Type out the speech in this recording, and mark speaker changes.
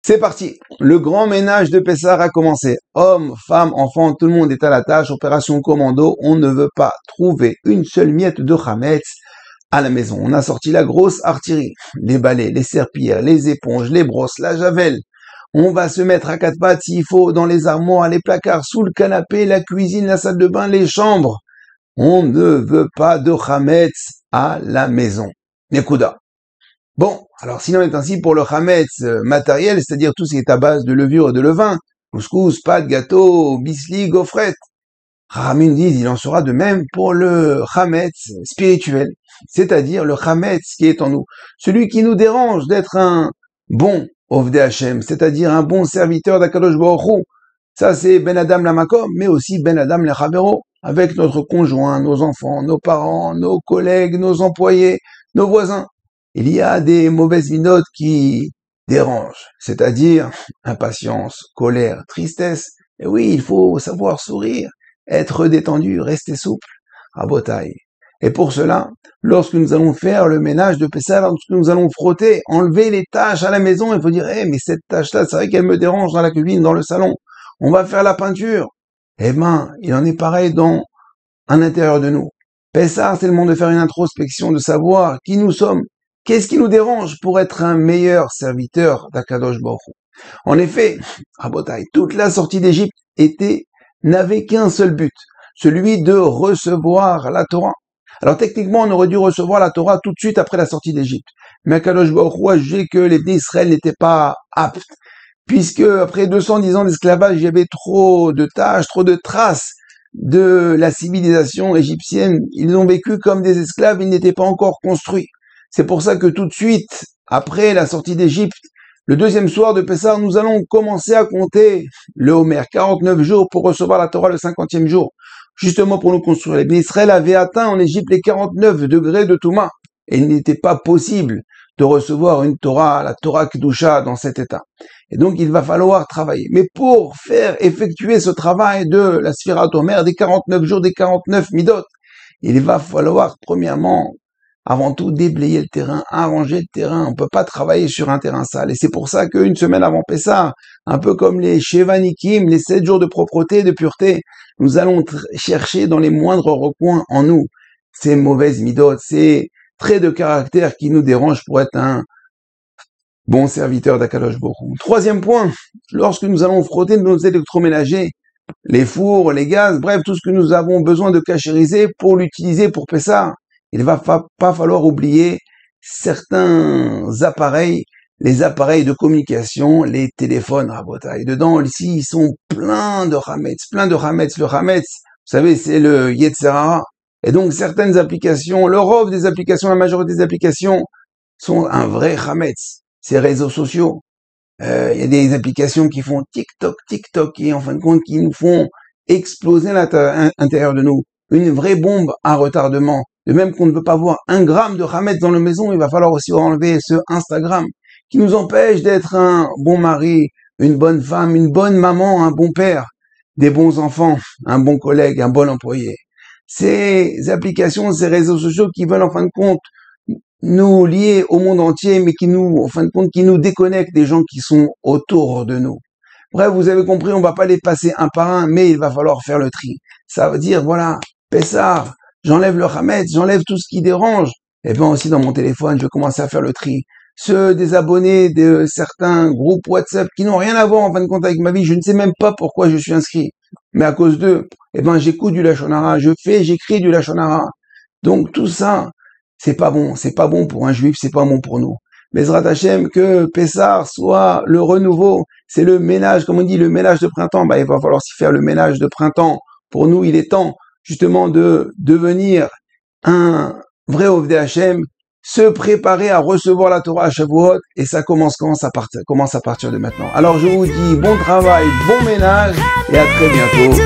Speaker 1: C'est parti. Le grand ménage de Pessah a commencé. Hommes, femmes, enfants, tout le monde est à la tâche. Opération commando. On ne veut pas trouver une seule miette de chametz à la maison. On a sorti la grosse artillerie. Les balais, les serpillères, les éponges, les brosses, la javel. On va se mettre à quatre pattes s'il faut dans les armoires, les placards, sous le canapé, la cuisine, la salle de bain, les chambres. On ne veut pas de chametz à la maison. Nekuda. Bon, alors sinon est ainsi pour le chametz matériel, c'est-à-dire tout ce qui est à base de levure et de levain, couscous, pâtes, gâteaux, bisli, gaufrettes. Rahamim disent, il en sera de même pour le chametz spirituel, c'est-à-dire le chametz qui est en nous, celui qui nous dérange d'être un bon Ovdei Hashem, c'est-à-dire un bon serviteur d'Akadosh Baruch Hu. Ça c'est Ben Adam Lamakom, mais aussi Ben Adam Lechavero, avec notre conjoint, nos enfants, nos parents, nos collègues, nos employés, nos voisins. Il y a des mauvaises minotes qui dérangent, c'est-à-dire impatience, colère, tristesse. Et oui, il faut savoir sourire, être détendu, rester souple, rabotaille. Et pour cela, lorsque nous allons faire le ménage de Pessah, lorsque nous allons frotter, enlever les tâches à la maison, il faut dire, mais cette tâche-là, c'est vrai qu'elle me dérange dans la cuisine, dans le salon. On va faire la peinture. Eh ben, il en est pareil dans un intérieur de nous. Pessah, c'est le moment de faire une introspection, de savoir qui nous sommes. Qu'est-ce qui nous dérange pour être un meilleur serviteur d'Akadosh Baruch Hu? En effet, Rabotai, toute la sortie d'Égypte n'avait qu'un seul but, celui de recevoir la Torah. Alors techniquement, on aurait dû recevoir la Torah tout de suite après la sortie d'Égypte. Mais Akadosh Baruch Hu a jugé que les Bnei Israël n'étaient pas aptes, puisque après 210 ans d'esclavage, il y avait trop de tâches, trop de traces de la civilisation égyptienne. Ils ont vécu comme des esclaves, ils n'étaient pas encore construits. C'est pour ça que tout de suite, après la sortie d'Égypte, le deuxième soir de Pessah, nous allons commencer à compter le Homer, 49 jours pour recevoir la Torah le 50e jour, justement pour nous construire. Les Bnei Israël avaient atteint en Égypte les 49 degrés de Touma, et il n'était pas possible de recevoir une Torah, la Torah Kedusha, dans cet état. Et donc il va falloir travailler. Mais pour faire effectuer ce travail de la Sfirat Homer, des 49 jours, des 49 midot, il va falloir premièrement, avant tout, déblayer le terrain, arranger le terrain. On peut pas travailler sur un terrain sale. Et c'est pour ça qu'une semaine avant Pessah, un peu comme les Shevanikim, les 7 jours de propreté, de pureté, nous allons chercher dans les moindres recoins en nous ces mauvaises midotes, ces traits de caractère qui nous dérangent pour être un bon serviteur d'Akadosh Baruch Hu. Troisième point, lorsque nous allons frotter nos électroménagers, les fours, les gaz, bref, tout ce que nous avons besoin de cachériser pour l'utiliser pour Pessah, il va pas falloir oublier certains appareils, les appareils de communication, les téléphones, rabotaille. Dedans, ici, ils sont pleins de chametz. Le chametz, vous savez, c'est le Yetzer Hara. Et donc, certaines applications, le rov des applications, la majorité des applications sont un vrai chametz. Ces réseaux sociaux. Il y a des applications qui font TikTok, et en fin de compte, qui nous font exploser l'intérieur de nous. Une vraie bombe à retardement. De même qu'on ne veut pas voir 1 gramme de chametz dans la maison, il va falloir aussi enlever ce Instagram qui nous empêche d'être un bon mari, une bonne femme, une bonne maman, un bon père, des bons enfants, un bon collègue, un bon employé. Ces applications, ces réseaux sociaux qui veulent en fin de compte nous lier au monde entier, mais qui nous, en fin de compte, qui nous déconnectent des gens qui sont autour de nous. Bref, vous avez compris, on va pas les passer un par un, mais il va falloir faire le tri. Ça veut dire, voilà, Pessah, j'enlève le chametz, j'enlève tout ce qui dérange. Et bien aussi dans mon téléphone, je vais commencer à faire le tri. Ceux des abonnés de certains groupes WhatsApp qui n'ont rien à voir en fin de compte avec ma vie, je ne sais même pas pourquoi je suis inscrit. Mais à cause d'eux, eh ben j'écoute du Lashon Hara, j'écris du Lashon Hara. Donc tout ça, c'est pas bon pour un juif, c'est pas bon pour nous. Bezrat Hashem, que Pessah soit le renouveau, c'est le ménage, comme on dit, le ménage de printemps. Il va falloir s'y faire le ménage de printemps. Pour nous, il est temps justement de devenir un vrai Ovdei Hashem, se préparer à recevoir la Torah à Shavuot, et ça commence à partir de maintenant. Alors je vous dis bon travail, bon ménage, et à très bientôt.